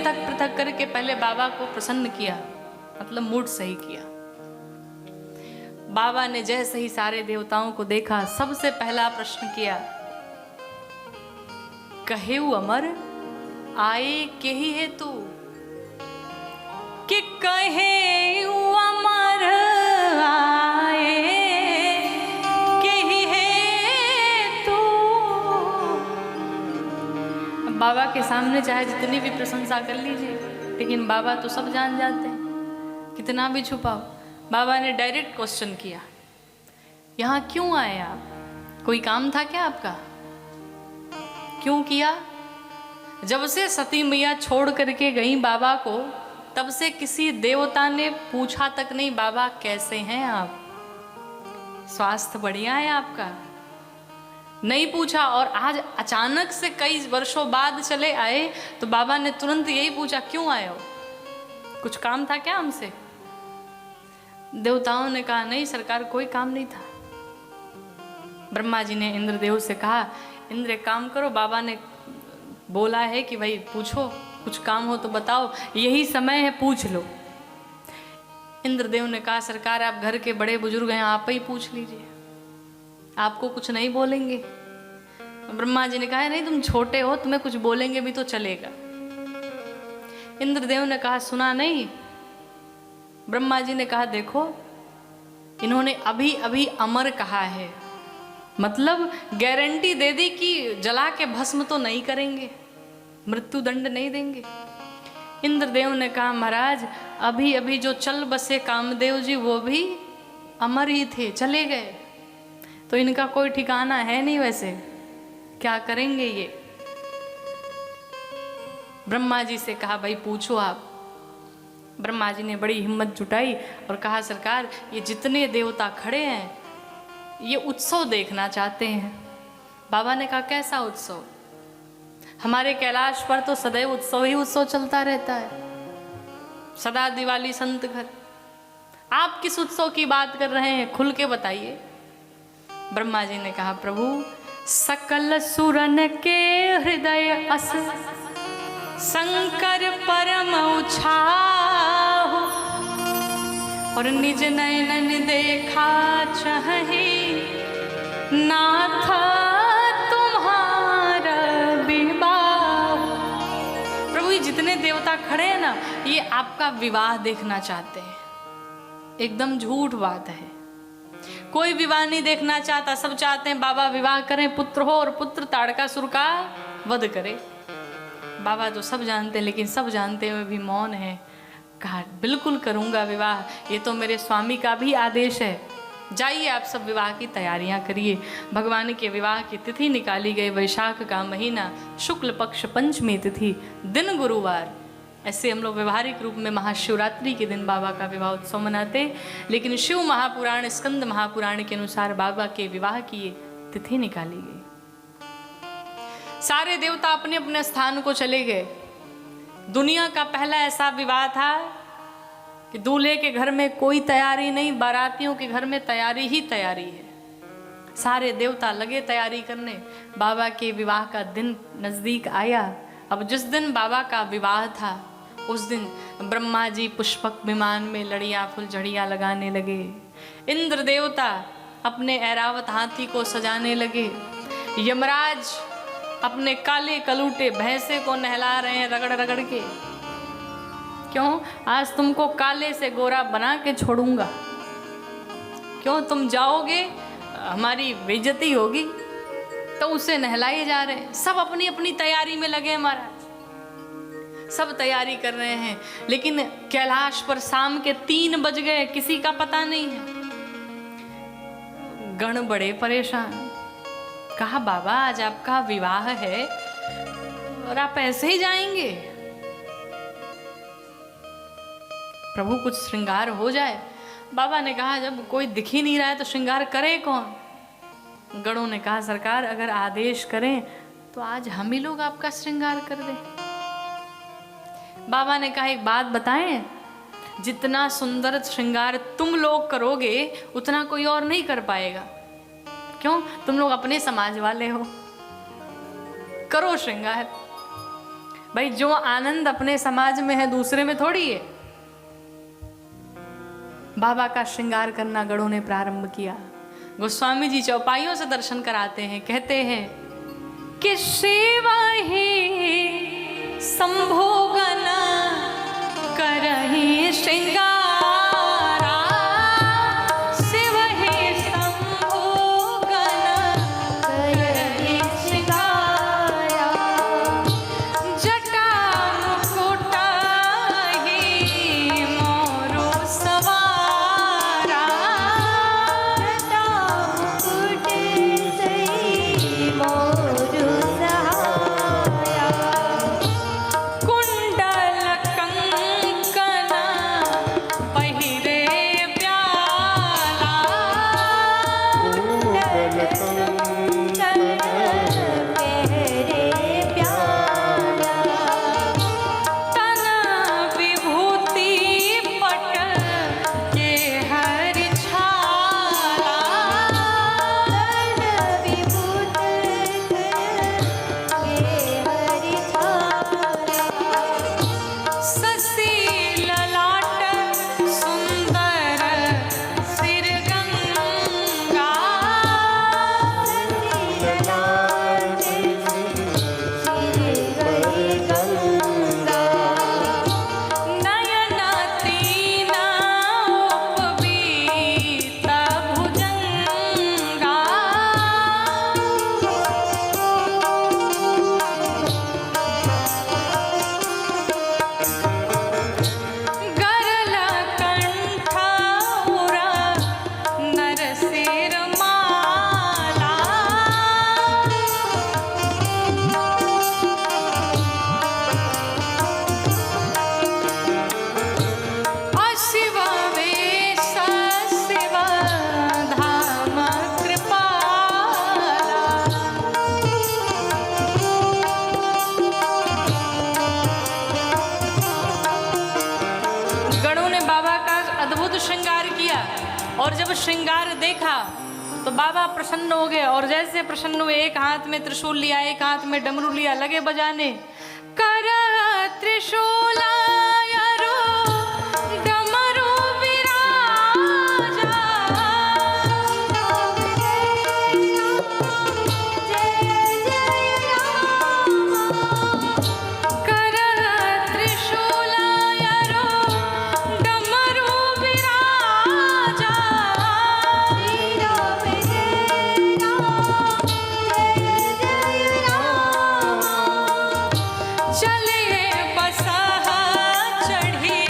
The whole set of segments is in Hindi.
पृथक पृथक करके पहले बाबा को प्रसन्न किया, मतलब मूड सही किया। बाबा ने जैसे ही सारे देवताओं को देखा, सबसे पहला प्रश्न किया, कहेऊ अमर आए के ही है तू, कि कहेऊ अमर आए के ही है तू। बाबा के सामने चाहे जितनी भी प्रशंसा कर लीजिए, लेकिन बाबा तो सब जान जाते हैं, कितना भी छुपाओ। बाबा ने डायरेक्ट क्वेश्चन किया, यहाँ क्यों आए आप? कोई काम था क्या आपका? क्यों किया? जब से सती मैया छोड़ करके गई बाबा को, तब से किसी देवता ने पूछा तक नहीं, बाबा कैसे हैं आप, स्वास्थ्य बढ़िया है आपका? नहीं पूछा। और आज अचानक से कई वर्षों बाद चले आए तो बाबा ने तुरंत यही पूछा, क्यों आए हो? कुछ काम था क्या हमसे? देवताओं ने कहा, नहीं सरकार, कोई काम नहीं था। ब्रह्मा जी ने इंद्रदेव से कहा, इंद्र एक काम करो, बाबा ने बोला है कि भाई पूछो, कुछ काम हो तो बताओ, यही समय है, पूछ लो। इंद्रदेव ने कहा, सरकार आप घर के बड़े बुजुर्ग हैं, आप ही पूछ लीजिए, आपको कुछ नहीं बोलेंगे। ब्रह्मा जी ने कहा, नहीं तुम छोटे हो, तुम्हें कुछ बोलेंगे भी तो चलेगा। इंद्रदेव ने कहा, सुना नहीं? ब्रह्मा जी ने कहा, देखो इन्होंने अभी अभी अमर कहा है, मतलब गारंटी दे दी कि जला के भस्म तो नहीं करेंगे, मृत्यु दंड नहीं देंगे। इंद्रदेव ने कहा, महाराज अभी अभी जो चल बसे कामदेव जी वो भी अमर ही थे, चले गए, तो इनका कोई ठिकाना है नहीं, वैसे क्या करेंगे ये? ब्रह्मा जी से कहा, भाई पूछो आप। ब्रह्मा जी ने बड़ी हिम्मत जुटाई और कहा, सरकार ये जितने देवता खड़े हैं ये उत्सव देखना चाहते हैं। बाबा ने कहा, कैसा उत्सव? हमारे कैलाश पर तो सदैव उत्सव ही उत्सव चलता रहता है, सदा दिवाली संत घर, आप किस उत्सव की बात कर रहे हैं, खुल के बताइए। ब्रह्मा जी ने कहा, प्रभु सकल सुरन के हृदय अस शंकर परम उछाहु, और निज नयन देखा चाहि नाथ तुम्हारा विवाह। प्रभु ये जितने देवता खड़े हैं ना, ये आपका विवाह देखना चाहते हैं। एकदम झूठ बात है, कोई विवाह नहीं देखना चाहता, सब चाहते हैं बाबा विवाह करें, पुत्र हो, और पुत्र ताड़कासुर का वध करे। बाबा तो सब जानते हैं, लेकिन सब जानते हुए भी मौन है। कहा, बिल्कुल करूंगा विवाह, ये तो मेरे स्वामी का भी आदेश है। जाइए आप सब विवाह की तैयारियां करिए। भगवान के विवाह की तिथि निकाली गई, वैशाख का महीना, शुक्ल पक्ष पंचमी तिथि, दिन गुरुवार। ऐसे हम लोग व्यवहारिक रूप में महाशिवरात्रि के दिन बाबा का विवाह उत्सव मनाते, लेकिन शिव महापुराण, स्कंद महापुराण के अनुसार बाबा के विवाह की तिथि निकाली गई। सारे देवता अपने अपने स्थान को चले गए। दुनिया का पहला ऐसा विवाह था कि दूल्हे के घर में कोई तैयारी नहीं, बारातियों के घर में तैयारी ही तैयारी है। सारे देवता लगे तैयारी करने। बाबा के विवाह का दिन नजदीक आया। अब जिस दिन बाबा का विवाह था, उस दिन ब्रह्मा जी पुष्पक विमान में लड़ियां फुलझड़ियां लगाने लगे। इंद्र देवता अपने ऐरावत हाथी को सजाने लगे। यमराज अपने काले कलूटे भैंसे को नहला रहे हैं रगड़ रगड़ के। क्यों? आज तुमको काले से गोरा बना के छोड़ूंगा। क्यों? तुम जाओगे, हमारी बेइज्जती होगी, तो उसे नहलाए जा रहे हैं। सब अपनी अपनी तैयारी में लगे महाराज, सब तैयारी कर रहे हैं। लेकिन कैलाश पर शाम के 3 बज गए, किसी का पता नहीं है। गण बड़े परेशान। कहा, बाबा आज आपका विवाह है और आप ऐसे ही जाएंगे? प्रभु कुछ श्रृंगार हो जाए। बाबा ने कहा, जब कोई दिख ही नहीं रहा है तो श्रृंगार करे कौन? गणों ने कहा, सरकार अगर आदेश करें तो आज हम ही लोग आपका श्रृंगार कर दें। बाबा ने कहा, एक बात बताएं, जितना सुंदर श्रृंगार तुम लोग करोगे उतना कोई और नहीं कर पाएगा। क्यों? तुम लोग अपने समाज वाले हो, करो श्रृंगार। भाई जो आनंद अपने समाज में है दूसरे में थोड़ी है। बाबा का श्रृंगार करना गणों ने प्रारंभ किया। गोस्वामी जी चौपाइयों से दर्शन कराते हैं, कहते हैं कि सेवा ही संभोगन करहि श्रृंगारा, शिव ही संभोगन करहि श्रृंगारा, जटा मुकुट ही मोरु सवारा, जटा मुकुट सही मोरु सहारा, कुंडल कंकन पहिरे प्याला, कंकन पहरे प्याला, तन विभूति पट के हरि छाला, तन विभूत के हरि छाला, ससी ललाट सुंदर सिर गंगा, नयन तीना उपवीत भुजंगा, गरल कंठ उरा नरसिर माला, अशिव वेश शिव धाम कृपाला, गणों ने बाबा का अद्भुत श्रृंगार किया और जब श्रृंगार देखा तो बाबा प्रसन्न हो गए। और जैसे प्रसन्न हुए, एक हाथ में त्रिशूल लिया, एक हाथ में डमरू लिया, लगे बजाने। कर त्रिशूलायरो डमरू विराजा, कर त्रिशूलायरो डमरू विराजा, चले बसह चढ़ी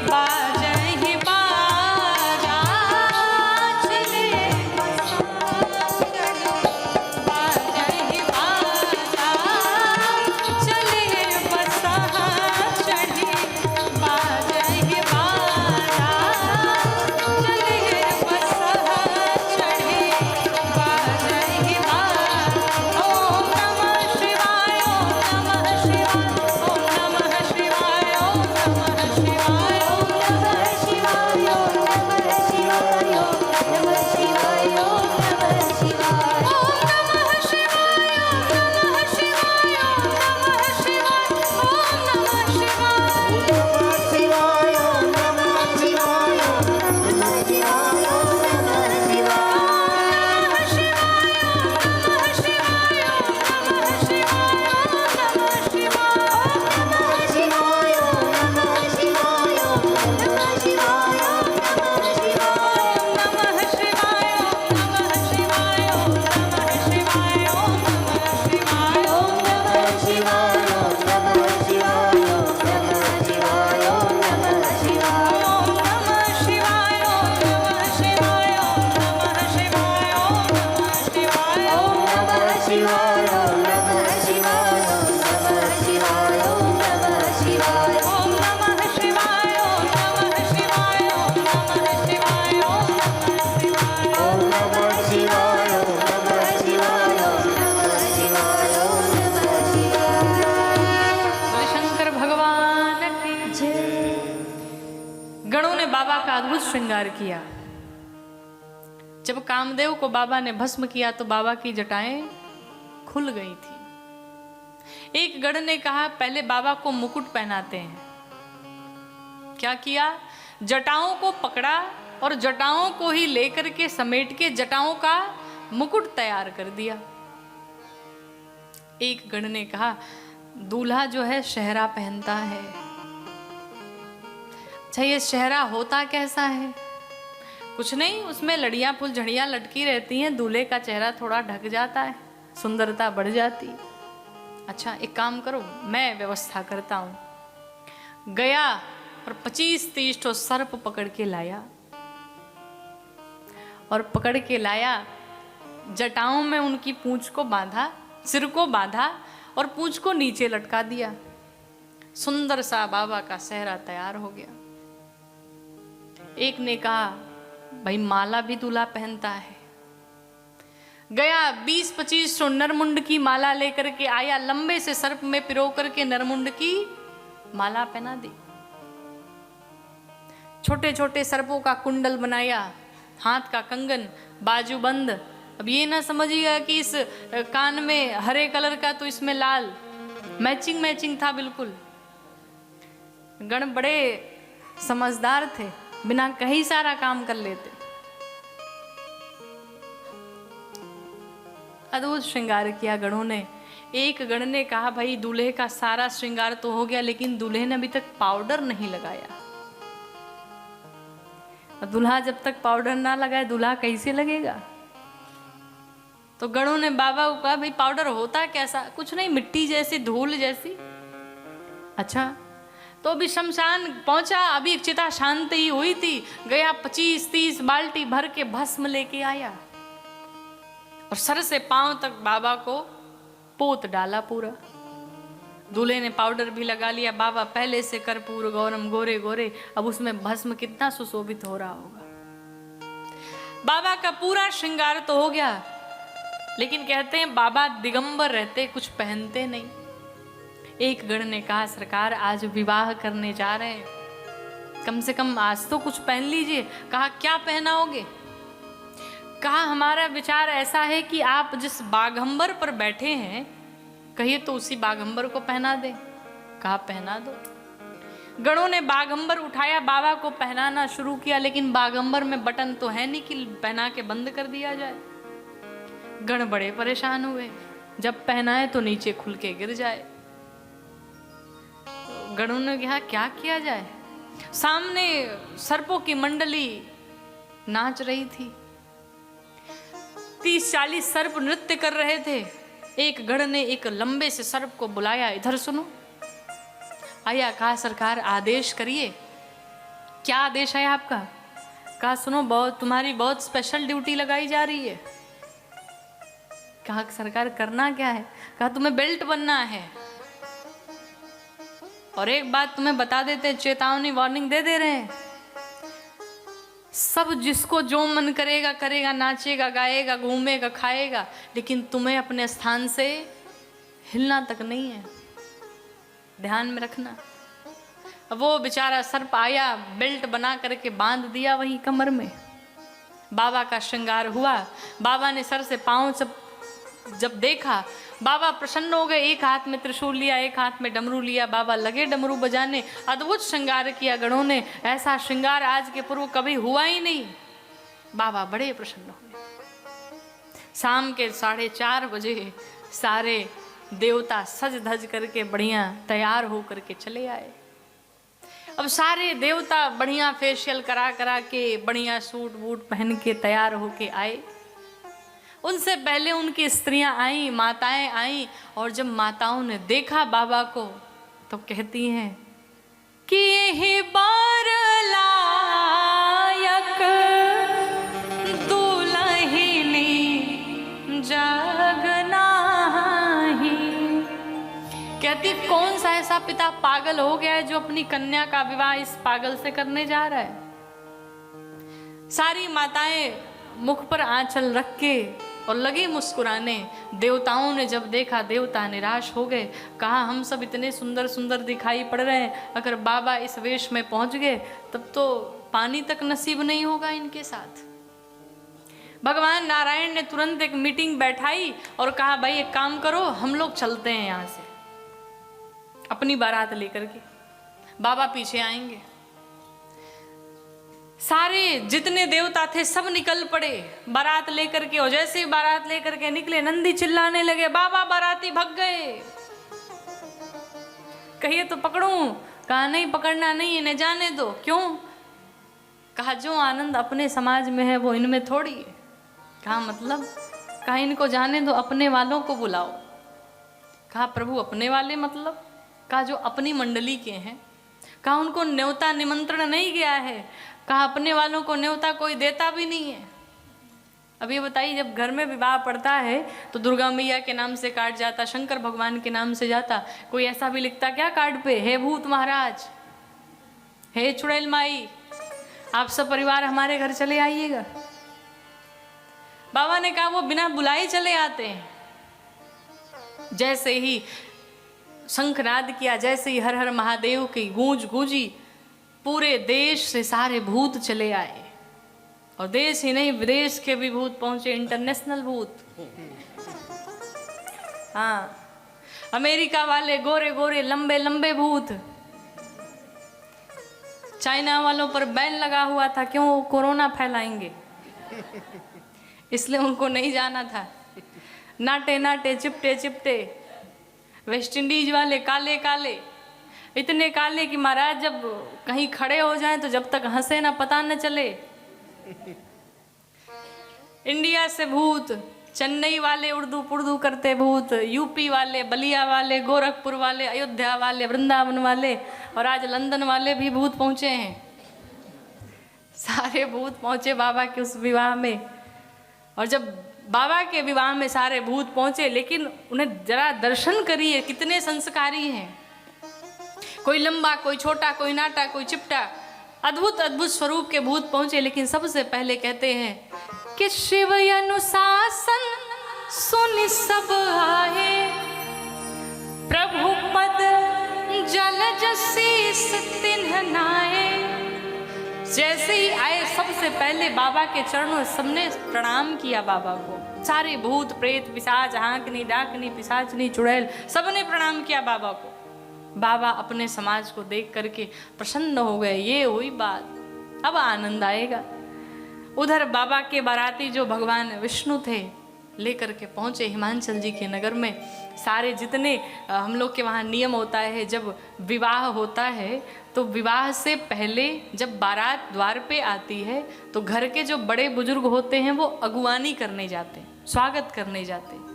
बाजहि बाजा, चले बाजहि बाजा, चले बसह चढ़ी बाजहि बाजा, चले बसह चढ़ी बाजहि बाजा। ओम नमः शिवाय, ओम नमः शिवाय, ओम नमः शिवाय, ओम नमः शिवाय, ओम नमः शिवाय, ओम नमः शिवाय, ओम नमः शिवाय, ओम नमः शिवाय, ओम नमः शिवाय, ओम नमः शिवाय, ओम नमः शिवाय, ओम नमः शिवाय। अद्भुत श्रृंगार किया। जब कामदेव को बाबा ने भस्म किया तो बाबा की जटाएं खुल गई थी। एक गढ़ ने कहा पहले बाबा को मुकुट पहनाते हैं। क्या किया, जटाओं को पकड़ा और जटाओं को ही लेकर के समेट के जटाओं का मुकुट तैयार कर दिया। एक गढ़ ने कहा दूल्हा जो है शहरा पहनता है। अच्छा, ये शहरा होता कैसा है? कुछ नहीं, उसमें लड़ियां फुलझड़ियां लटकी रहती हैं, दूल्हे का चेहरा थोड़ा ढक जाता है, सुंदरता बढ़ जाती। अच्छा, एक काम करो, मैं व्यवस्था करता हूं। गया और 25-30 ठो सर्प पकड़ के लाया, और पकड़ के लाया, जटाओं में उनकी पूंछ को बांधा, सिर को बांधा और पूंछ को नीचे लटका दिया। सुंदर सा बाबा का सेहरा तैयार हो गया। एक ने कहा भाई माला भी दूल्हा पहनता है। गया 20-25 ठो नरमुंड की माला लेकर के आया, लंबे से सर्प में पिरो करके नरमुंड की माला पहना दी। छोटे छोटे सर्पों का कुंडल बनाया, हाथ का कंगन, बाजूबंद। अब ये ना समझिएगा कि इस कान में हरे कलर का तो इसमें लाल, मैचिंग मैचिंग था बिल्कुल। गण बड़े समझदार थे, बिना कहीं सारा काम कर लेते। अद्भुत श्रृंगार किया गणों ने। एक गण ने कहा भाई दूल्हे का सारा श्रृंगार तो हो गया, लेकिन दूल्हे ने अभी तक पाउडर नहीं लगाया। दूल्हा जब तक पाउडर ना लगाए दूल्हा कैसे लगेगा? तो गणों ने बाबा को कहा भाई पाउडर होता कैसा? कुछ नहीं, मिट्टी जैसी, धूल जैसी। अच्छा, तो अभी शमशान पहुंचा, अभी चिता शांत ही हुई थी। गया 25-30 बाल्टी भर के भस्म लेके आया और सर से पांव तक बाबा को पोत डाला पूरा। दूल्हे ने पाउडर भी लगा लिया। बाबा पहले से कर्पूर गौरम गोरे गोरे, अब उसमें भस्म कितना सुशोभित हो रहा होगा। बाबा का पूरा श्रृंगार तो हो गया, लेकिन कहते हैं बाबा दिगंबर रहते, कुछ पहनते नहीं। एक गण ने कहा सरकार आज विवाह करने जा रहे हैं, कम से कम आज तो कुछ पहन लीजिए। कहा क्या पहनाओगे? कहा हमारा विचार ऐसा है कि आप जिस बाघंबर पर बैठे हैं कहिए तो उसी बाघंबर को पहना दे। कहा पहना दो। गणों ने बाघंबर उठाया, बाबा को पहनाना शुरू किया, लेकिन बाघंबर में बटन तो है नहीं कि पहना के बंद कर दिया जाए। गण बड़े परेशान हुए, जब पहनाए तो नीचे खुल के गिर जाए। गणों ने कहा क्या किया जाए? सामने सर्पों की मंडली नाच रही थी, 30-40 सर्प नृत्य कर रहे थे। एक गण ने एक लंबे से सर्प को बुलाया, इधर सुनो। आया, कहा सरकार आदेश करिए। क्या आदेश है आपका? कहा सुनो, बहुत तुम्हारी बहुत स्पेशल ड्यूटी लगाई जा रही है। कहा सरकार करना क्या है? कहा तुम्हें बेल्ट बनना है, और एक बात तुम्हें बता देते, चेतावनी वार्निंग दे रहे हैं, सब जिसको जो मन करेगा करेगा, नाचेगा गाएगा घूमेगा खाएगा, लेकिन तुम्हें अपने स्थान से हिलना तक नहीं है, ध्यान में रखना। वो बेचारा सर्प आया, बेल्ट बना करके बांध दिया वहीं कमर में। बाबा का श्रृंगार हुआ। बाबा ने सर से पांव जब देखा, बाबा प्रसन्न हो गए। एक हाथ में त्रिशूल लिया, एक हाथ में डमरू लिया, बाबा लगे डमरू बजाने। अद्भुत श्रृंगार किया गणों ने, ऐसा श्रृंगार आज के पूर्व कभी हुआ ही नहीं। बाबा बड़े प्रसन्न हुए। शाम के 4:30 बजे सारे देवता सज धज करके बढ़िया तैयार हो करके चले आए। अब सारे देवता बढ़िया फेशियल करा करा के बढ़िया सूट बूट पहन के तैयार होके आए। उनसे पहले उनकी स्त्रियां आई, माताएं आई, और जब माताओं ने देखा बाबा को तो कहती हैं कि यही बार लायक दुल्हनी जगना ही। कहती कौन सा ऐसा पिता पागल हो गया है जो अपनी कन्या का विवाह इस पागल से करने जा रहा है। सारी माताएं मुख पर आंचल रख के और लगी मुस्कुराने। देवताओं ने जब देखा, देवता निराश हो गए। कहा हम सब इतने सुंदर सुंदर दिखाई पड़ रहे हैं, अगर बाबा इस वेश में पहुंच गए तब तो पानी तक नसीब नहीं होगा इनके साथ। भगवान नारायण ने तुरंत एक मीटिंग बैठाई और कहा भाई एक काम करो, हम लोग चलते हैं यहाँ से। अपनी बारात लेकर के बाबा पीछे आएंगे। सारे जितने देवता थे सब निकल पड़े बारात लेकर के, और जैसे ही बारात लेकर के निकले नंदी चिल्लाने लगे, बाबा बाराती भग गए। कहिए तो पकड़ूं? कहा नहीं, पकड़ना नहीं, इन्हें जाने दो। क्यों? कहा जो आनंद अपने समाज में है वो इनमें थोड़ी है। कहा मतलब? कहा इनको जाने दो, अपने वालों को बुलाओ। कहा प्रभु अपने वाले मतलब? कहा जो अपनी मंडली के हैं। कहा उनको न्योता निमंत्रण नहीं गया है। कहा अपने वालों को न्योता कोई देता भी नहीं है। अब ये बताइए, जब घर में विवाह पड़ता है तो दुर्गा मैया के नाम से कार्ड जाता, शंकर भगवान के नाम से जाता, कोई ऐसा भी लिखता क्या कार्ड पे, हे भूत महाराज, हे चुड़ैल माई, आप सब परिवार हमारे घर चले आइएगा। बाबा ने कहा वो बिना बुलाए चले आते हैं। जैसे ही शंखनाद किया, जैसे ही हर हर महादेव की गूंज गूंजी, पूरे देश से सारे भूत चले आए। और देश ही नहीं, विदेश के भी भूत पहुंचे, इंटरनेशनल भूत। हाँ, अमेरिका वाले गोरे गोरे लंबे लंबे भूत। चाइना वालों पर बैन लगा हुआ था, क्यों? वो कोरोना फैलाएंगे, इसलिए उनको नहीं जाना था। नाटे नाटे चिपटे चिपटे। वेस्ट इंडीज वाले काले काले, इतने काले कि महाराज जब कहीं खड़े हो जाएं तो जब तक हंसे ना पता न चले। इंडिया से भूत, चेन्नई वाले उर्दू पुर्दू करते भूत, यूपी वाले, बलिया वाले, गोरखपुर वाले, अयोध्या वाले, वृंदावन वाले, और आज लंदन वाले भी भूत पहुंचे हैं। सारे भूत पहुंचे बाबा के उस विवाह में। और जब बाबा के विवाह में सारे भूत पहुंचे, लेकिन उन्हें जरा दर्शन करिए, कितने संस्कारी हैं। कोई लंबा, कोई छोटा, कोई नाटा, कोई चिपटा, अद्भुत अद्भुत स्वरूप के भूत पहुंचे। लेकिन सबसे पहले कहते हैं कि शिव अनुशासन सुन सब आए, प्रभु पद जल जसीस तिन्ह नाए। जैसे ही आए सबसे पहले बाबा के चरणों सबने प्रणाम किया बाबा को। सारे भूत प्रेत पिशाच, हाँकनी डाकनी पिशाचनी चुड़ैल, सबने प्रणाम किया बाबा को। बाबा अपने समाज को देख करके प्रसन्न हो गए। ये हुई बात, अब आनंद आएगा। उधर बाबा के बाराती जो भगवान विष्णु थे लेकर के पहुंचे हिमाचल जी के नगर में। सारे जितने हम लोग के वहाँ नियम होता है, जब विवाह होता है तो विवाह से पहले जब बारात द्वार पे आती है तो घर के जो बड़े बुजुर्ग होते हैं वो अगुवानी करने जाते हैं, स्वागत करने जाते हैं।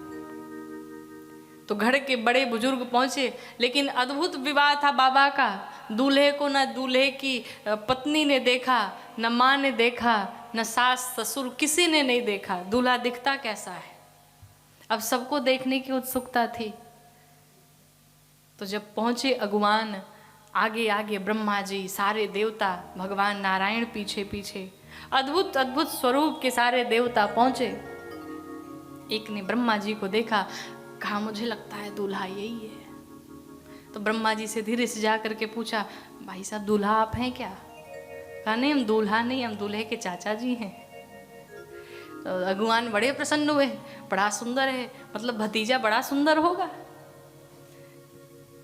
तो घर के बड़े बुजुर्ग पहुंचे, लेकिन अद्भुत विवाह था बाबा का। दूल्हे को न दूल्हे की पत्नी ने देखा, न माँ ने देखा, न सास ससुर, किसी ने नहीं देखा दूल्हा दिखता कैसा है। अब सबको देखने की उत्सुकता थी। तो जब पहुंचे अगुवान, आगे आगे ब्रह्मा जी, सारे देवता, भगवान नारायण पीछे पीछे, अद्भुत अद्भुत स्वरूप के सारे देवता पहुंचे। एक ने ब्रह्मा जी को देखा, कहा मुझे लगता है दूल्हा यही है। तो ब्रह्मा जी से धीरे से जा करके पूछा, भाई साहब दूल्हा आप हैं क्या? कहा नहीं, हम दूल्हा नहीं, हम दूल्हे के चाचा जी हैं। तो अगुवान बड़े प्रसन्न हुए, बड़ा सुंदर है, मतलब भतीजा बड़ा सुंदर होगा।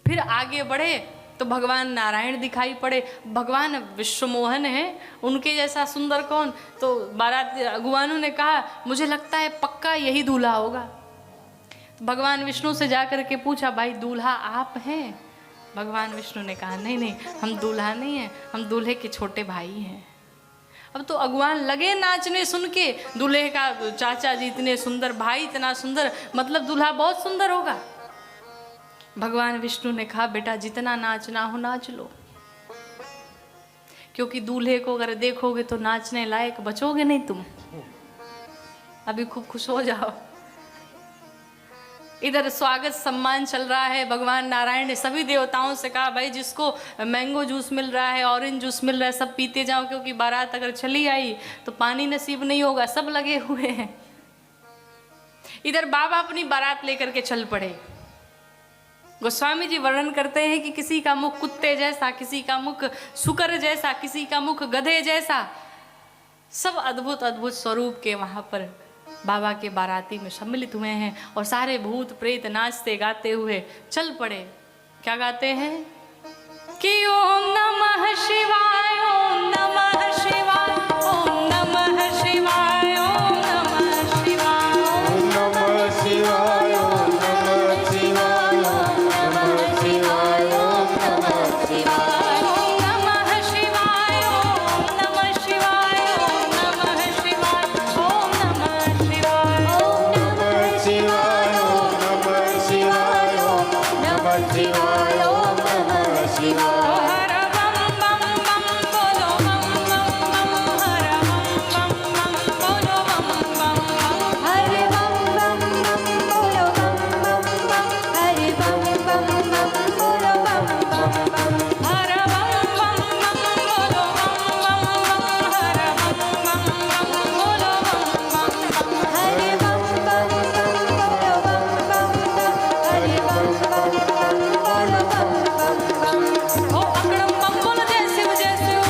फिर आगे बढ़े तो भगवान नारायण दिखाई पड़े। भगवान विश्वमोहन है, उनके जैसा सुंदर कौन? तो बारात अगुवानों ने कहा मुझे लगता है पक्का यही दूल्हा होगा। तो भगवान विष्णु से जाकर के पूछा, भाई दूल्हा आप हैं? भगवान विष्णु ने कहा नहीं नहीं, हम दूल्हा नहीं हैं, हम दूल्हे के छोटे भाई हैं। अब तो अगुवान लगे नाचने सुन के, दूल्हे का चाचा जी इतने सुंदर, भाई इतना सुंदर, मतलब दूल्हा बहुत सुंदर होगा। भगवान विष्णु ने कहा बेटा जितना नाचना हो नाच लो, क्योंकि दूल्हे को अगर देखोगे तो नाचने लायक बचोगे नहीं तुम। अभी खूब खुश हो जाओ। इधर स्वागत सम्मान चल रहा है। भगवान नारायण ने सभी देवताओं से कहा भाई जिसको मैंगो जूस मिल रहा है, ऑरेंज जूस मिल रहा है, सब पीते जाओ, क्योंकि बारात अगर चली आई तो पानी नसीब नहीं होगा। सब लगे हुए हैं। इधर बाबा अपनी बारात लेकर के चल पड़े। गोस्वामी जी वर्णन करते हैं कि किसी का मुख कुत्ते जैसा, किसी का मुख शुकर जैसा, किसी का मुख गधे जैसा, सब अद्भुत अद्भुत स्वरूप के वहाँ पर बाबा के बाराती में सम्मिलित हुए हैं। और सारे भूत प्रेत नाचते गाते हुए चल पड़े। क्या गाते हैं कि ओम नमः शिवाय, ओम नमः शिवाय, ओम नमः शिवाय, ओम नमः शिवाय, ओम नमः शिवाय, ओम नमः शिवाय, ओम नमः शिवाय, ओम नमः शिवाय। ओम नमः शिवाय, ओम नमः शिवाय, ओम नमः शिवाय, ओम नमः शिवाय, ओम नमः शिवाय, ओम नमः शिवाय, ओम नमः शिवाय, ओम नमः शिवाय। हर बम बम बम बोलो बम बम बम, हर बम बम बम बोलो बम बम बम। हरे बम बम बम बोलो बम बम बम, हरे बम बम बम बोलो बम बम बम। हर बम बम बम बोलो बम बम बम, हर बम बम बम बोलो बम बम बम। हरे बम बम बम बोलो बम बम बम, हरे बम बम बम बोलो बम बम बम। ओ अकड़म बम बोलो जय शिव जय शिव,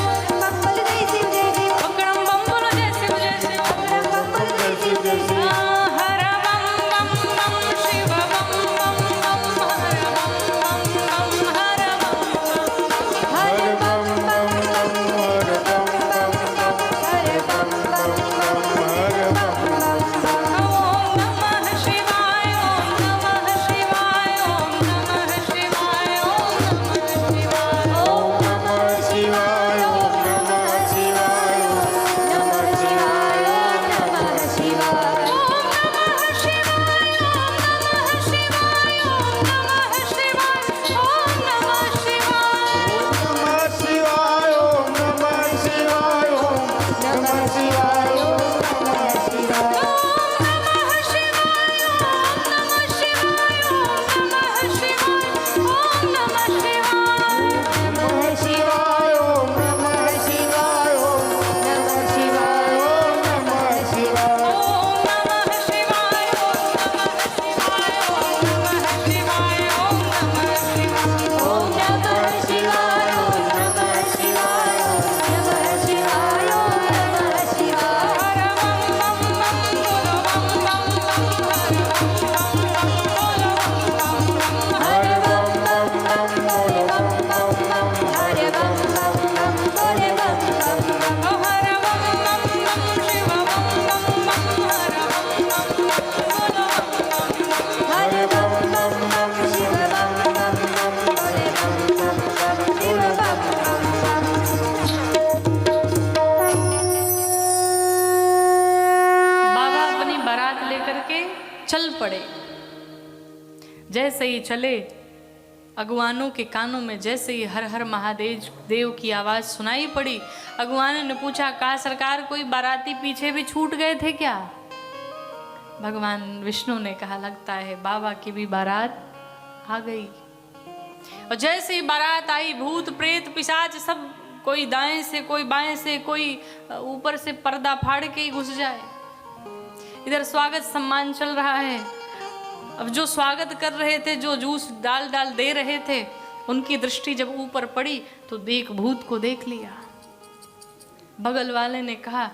बम बोलो जय शिव जय शिव, अकड़म बम बोलो जय शिव जय शिव। बम बोलो जय शिव जय शिव। हर बम बम बम शिव बम बम बम, हर बम बम बम, हर बम बम। हरे बम बम बम हरे बम बम बम, हरे बम बम बम हरे बम बम बम। ओम नमः शिवाय, ओम नमः शिवाय, ओम नमः शिवाय, ओम नमः शिवाय। ओम नमः शिवाय, ओम नमः शिवाय, ओम नमः शिवाय, ओम नमः शिवाय। ओम नमः शिवाय, ओम नमः शिवाय, ओम नमः शिवाय, ओम नमः शिवाय। नमः शिवाय, ओम नमः शिवाय, ओम नमः शिवाय, ओम नमः शिवाय। ओम नमः शिवाय, ओम नमः शिवाय, ओम नमः शिवाय, ओम नमः शिवाय। नमः शिवाय, ओम नमः शिवाय, ओम नमः शिवाय, ओम नमः शिवाय। ओम नमः शिवाय, ओम नमः शिवाय, ओम नमः शिवाय, ओम नमः शिवाय। ओम नमः शिवाय, ओम नमः शिवाय, ओम नमः शिवाय, ओम नमः शिवाय। हर बम बम बम बोलो बम बम बम, हर बम बम बम बोलो बम बम बम। हरे बम बम बम बोले बम बम बम, हरे बम बम बम बोले बम बम बम। ओ हर बम बम बम शिव बम बम बम, हर बम बम बम बोलो बम बम बम। हरे बम बम बम शिव बम बम बम बोले बम बम बम शिव बम बम बम। बाबा अपनी बारात लेकर के चल पड़े। जैसे ही चले, अगुवानों के कानों में जैसे ही हर हर महादेव देव की आवाज सुनाई पड़ी, अगुवानों ने पूछा, कहा सरकार कोई बाराती पीछे भी छूट गए थे क्या? भगवान विष्णु ने कहा, लगता है बाबा की भी बारात आ गई। और जैसे ही बारात आई, भूत प्रेत पिशाच सब, कोई दाएं से कोई बाएं से, कोई ऊपर से पर्दा फाड़ के ही घुस जाए। इधर स्वागत सम्मान चल रहा है। अब जो स्वागत कर रहे थे, जो जूस डाल डाल दे रहे थे, उनकी दृष्टि जब ऊपर पड़ी तो देख भूत को देख लिया। बगल वाले ने कहा,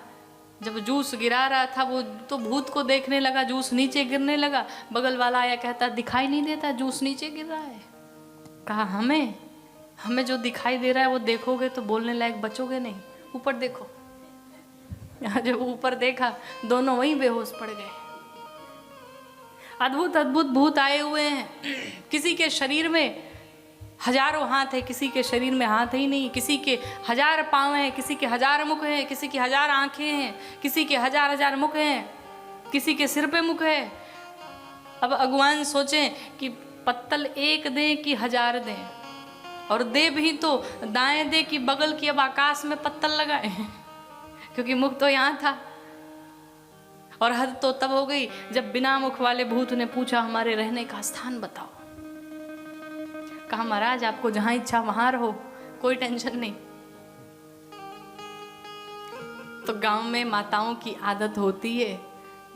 जब जूस गिरा रहा था वो तो भूत को देखने लगा, जूस नीचे गिरने लगा। बगल वाला आया, कहता दिखाई नहीं देता जूस नीचे गिर रहा है। कहा हमें जो दिखाई दे रहा है वो देखोगे तो बोलने लायक बचोगे नहीं, ऊपर देखो। जब ऊपर देखा, दोनों वहीं बेहोश पड़ गए। अद्भुत अद्भुत भूत आए हुए हैं। किसी के शरीर में हजारों हाथ है, किसी के शरीर में हाथ ही नहीं। किसी के 1000 पाँव हैं, किसी के 1000 मुख हैं, किसी की 1000 आंखें हैं, किसी के 1000 मुख हैं, किसी के सिर पे मुख है। अब अगुवान सोचें कि पत्तल एक दें कि 1000 दें, और दे भी तो दाएं दे कि बगल की, अब आकाश में पत्तल लगाए, क्योंकि मुख तो यहाँ था। और हद तो तब हो गई जब बिना मुख वाले भूत ने पूछा, हमारे रहने का स्थान बताओ। कहा महाराज आपको जहां इच्छा वहां रहो, कोई टेंशन नहीं। तो गांव में माताओं की आदत होती है,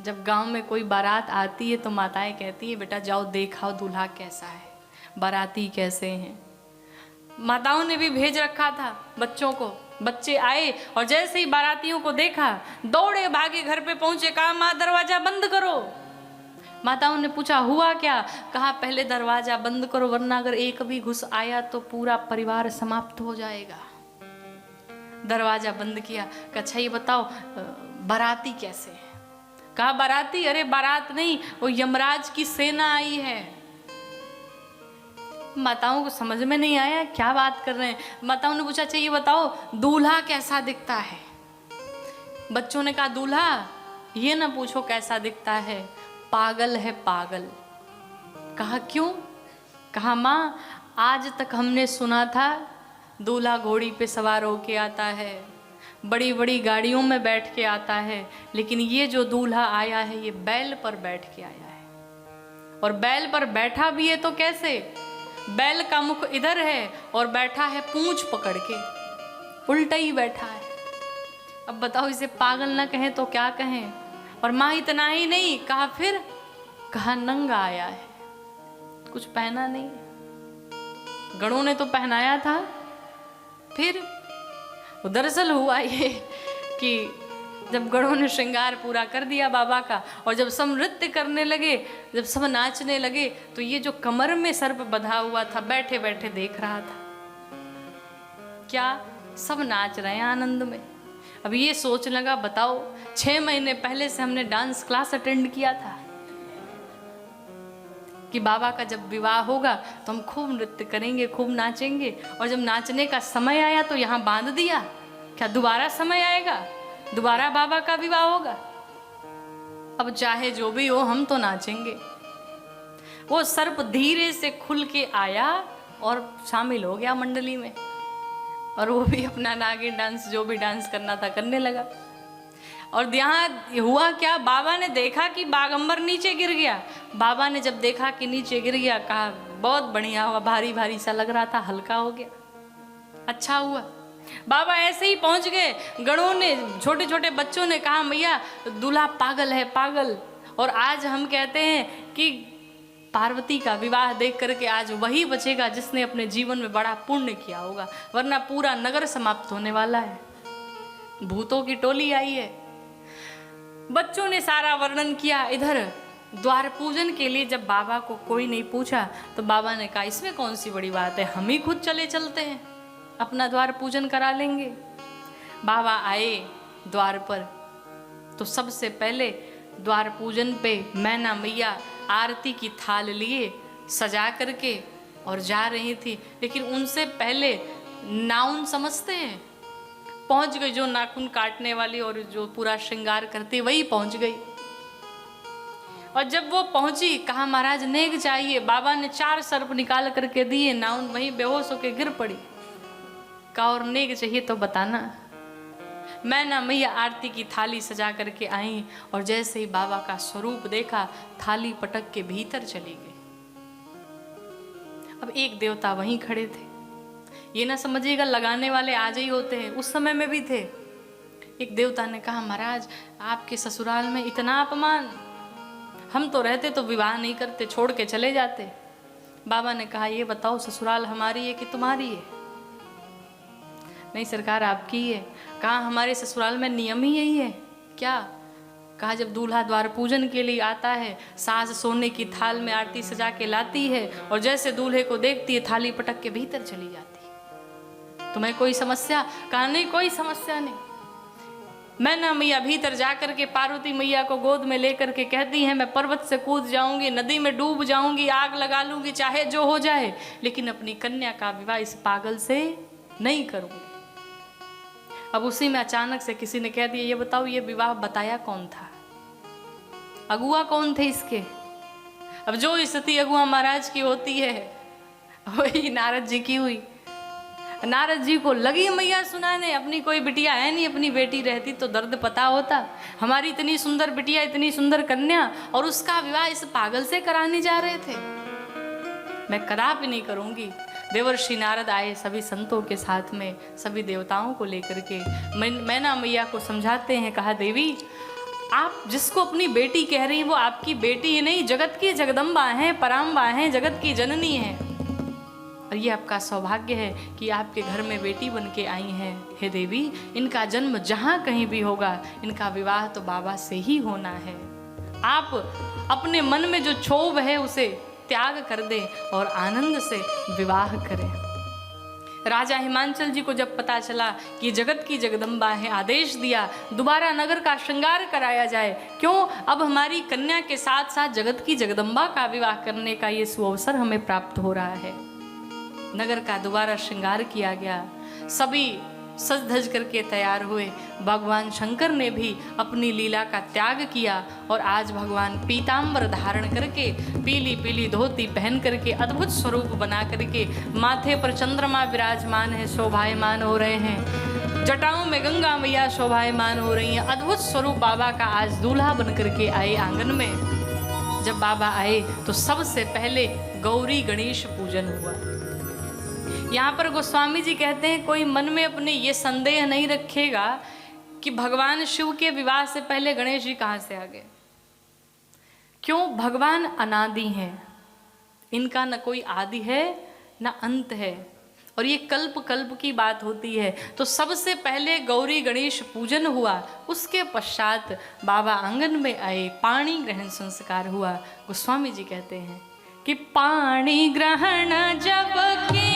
जब गांव में कोई बारात आती है तो माताएं कहती है, बेटा जाओ देखाओ दूल्हा कैसा है, बाराती कैसे हैं। माताओं ने भी भेज रखा था बच्चों को। बच्चे आए और जैसे ही बारातियों को देखा, दौड़े भागे घर पे पहुंचे। कहा माँ दरवाजा बंद करो। माताओं ने पूछा हुआ क्या? कहा पहले दरवाजा बंद करो, वरना अगर एक भी घुस आया तो पूरा परिवार समाप्त हो जाएगा। दरवाजा बंद किया। कहा अच्छा ये बताओ बाराती कैसे है? कहा बाराती, अरे बारात नहीं, वो यमराज की सेना आई है। माताओं को समझ में नहीं आया क्या बात कर रहे हैं। माताओं ने पूछा अच्छा ये बताओ दूल्हा कैसा दिखता है? बच्चों ने कहा दूल्हा ये ना पूछो कैसा दिखता है, पागल है पागल। कहा क्यों? कहा माँ आज तक हमने सुना था दूल्हा घोड़ी पे सवार होके आता है, बड़ी बड़ी गाड़ियों में बैठ के आता है, लेकिन ये जो दूल्हा आया है ये बैल पर बैठ के आया है। और बैल पर बैठा भी है तो कैसे? बैल का मुख इधर है और बैठा है पूंछ पकड़ के, उल्टा ही बैठा है। अब बताओ इसे पागल ना कहें तो क्या कहें? और माँ इतना ही नहीं कहा, फिर कहा नंगा आया है, कुछ पहना नहीं, गणों ने तो पहनाया था। फिर दरअसल हुआ ये कि जब गणों ने श्रृंगार पूरा कर दिया बाबा का, और जब सब नृत्य करने लगे, जब सब नाचने लगे, तो ये जो कमर में सर्प बंधा हुआ था बैठे बैठे देख रहा था। क्या सब नाच रहे हैं आनंद में। अब ये सोच लगा बताओ 6 महीने पहले से हमने डांस क्लास अटेंड किया था कि बाबा का जब विवाह होगा तो हम खूब नृत्य करेंगे, खूब नाचेंगे, और जब नाचने का समय आया तो यहाँ बांध दिया। क्या दोबारा समय आएगा? दोबारा बाबा का विवाह होगा? अब चाहे जो भी हो हम तो नाचेंगे। वो सर्प धीरे से खुल के आया और शामिल हो गया मंडली में, और वो भी अपना नागिन डांस जो भी डांस करना था करने लगा। और यहाँ हुआ क्या, बाबा ने देखा कि बागंबर नीचे गिर गया। बाबा ने जब देखा कि नीचे गिर गया, कहा बहुत बढ़िया हुआ, भारी भारी सा लग रहा था, हल्का हो गया, अच्छा हुआ। बाबा ऐसे ही पहुंच गए। गणों ने, छोटे छोटे बच्चों ने कहा मैया दूल्हा पागल है पागल। और आज हम कहते हैं कि पार्वती का विवाह देख करके आज वही बचेगा जिसने अपने जीवन में बड़ा पुण्य किया होगा, वरना पूरा नगर समाप्त होने वाला है। भूतों की टोली आई है। बच्चों ने सारा वर्णन किया। इधर द्वार पूजन के लिए जब बाबा को कोई नहीं पूछा तो बाबा ने कहा इसमें कौन सी बड़ी बात है, हम ही खुद चले चलते हैं, अपना द्वार पूजन करा लेंगे। बाबा आए द्वार पर तो सबसे पहले द्वार पूजन पे मैना मैया आरती की थाल लिए सजा करके और जा रही थी, लेकिन उनसे पहले नाउन समझते हैं, पहुंच गई। जो नाखून काटने वाली और जो पूरा श्रृंगार करती वही पहुंच गई। और जब वो पहुंची कहा महाराज नेग चाहिए। बाबा ने 4 सर्प निकाल करके दिए, नाउन वहीं बेहोश होकर गिर पड़ी। कहा और नेग चाहिए तो बताना। मैना मैया आरती की थाली सजा करके आई और जैसे ही बाबा का स्वरूप देखा थाली पटक के भीतर चली गई। अब एक देवता वहीं खड़े थे। ये ना समझिएगा लगाने वाले आज ही होते हैं, उस समय में भी थे। एक देवता ने कहा महाराज आपके ससुराल में इतना अपमान, हम तो रहते तो विवाह नहीं करते, छोड़ के चले जाते। बाबा ने कहा ये बताओ ससुराल हमारी है कि तुम्हारी है? नहीं सरकार आपकी ही है। कहा हमारे ससुराल में नियम ही यही है क्या? कहा जब दूल्हा द्वार पूजन के लिए आता है सास सोने की थाल में आरती सजा के लाती है और जैसे दूल्हे को देखती है थाली पटक के भीतर चली जाती है। तुम्हें कोई समस्या? कहा नहीं कोई समस्या नहीं। मैना मैया भीतर जाकर के पार्वती मैया को गोद में लेकर के कहती है मैं पर्वत से कूद जाऊंगी, नदी में डूब जाऊंगी, आग लगा लूंगी, चाहे जो हो जाए, लेकिन अपनी कन्या का विवाह इस पागल से नहीं करूंगी। अब उसी में अचानक से किसी ने कह दिया ये बताओ ये विवाह बताया कौन था, अगुआ कौन थे इसके? अब जो स्थिति अगुआ महाराज की होती है वही नारद जी की हुई। नारद जी को लगी मैया सुनाने, अपनी कोई बिटिया है नहीं, अपनी बेटी रहती तो दर्द पता होता। हमारी इतनी सुंदर बिटिया, इतनी सुंदर कन्या, और उसका विवाह इस पागल से कराने जा रहे थे। मैं कदापि नहीं करूंगी। देवर्षि नारद आए सभी संतों के साथ में, सभी देवताओं को लेकर के मैना मैया को समझाते हैं। कहा देवी आप जिसको अपनी बेटी कह रही वो आपकी बेटी ही नहीं, जगत की जगदम्बा हैं, पराम्बा हैं, जगत की जननी है। और ये आपका सौभाग्य है कि आपके घर में बेटी बन के आई हैं। हे देवी इनका जन्म जहाँ कहीं भी होगा इनका विवाह तो बाबा से ही होना है। आप अपने मन में जो क्षोभ है उसे त्याग कर दें और आनंद से विवाह करें। राजा हिमांचल जी को जब पता चला कि जगत की जगदम्बा है, आदेश दिया दोबारा नगर का श्रृंगार कराया जाए। क्यों? अब हमारी कन्या के साथ साथ जगत की जगदम्बा का विवाह करने का ये सुअवसर हमें प्राप्त हो रहा है। नगर का दोबारा श्रृंगार किया गया, सभी सज धज करके तैयार हुए। भगवान शंकर ने भी अपनी लीला का त्याग किया और आज भगवान पीतांबर धारण करके, पीली पीली धोती पहन करके, अद्भुत स्वरूप बना करके, माथे पर चंद्रमा विराजमान है, शोभायमान हो रहे हैं। जटाओं में गंगा मैया शोभायमान हो रही हैं। अद्भुत स्वरूप बाबा का आज दूल्हा बन करके आए आंगन में। जब बाबा आए तो सबसे पहले गौरी गणेश पूजन हुआ। यहाँ पर गोस्वामी जी कहते हैं कोई मन में अपने ये संदेह नहीं रखेगा कि भगवान शिव के विवाह से पहले गणेश जी कहाँ से आ गए। क्यों? भगवान अनादि हैं, इनका न कोई आदि है न अंत है, और ये कल्प कल्प की बात होती है। तो सबसे पहले गौरी गणेश पूजन हुआ, उसके पश्चात बाबा आंगन में आए, पाणी ग्रहण संस्कार हुआ। गोस्वामी जी कहते हैं कि पाणी ग्रहण जब के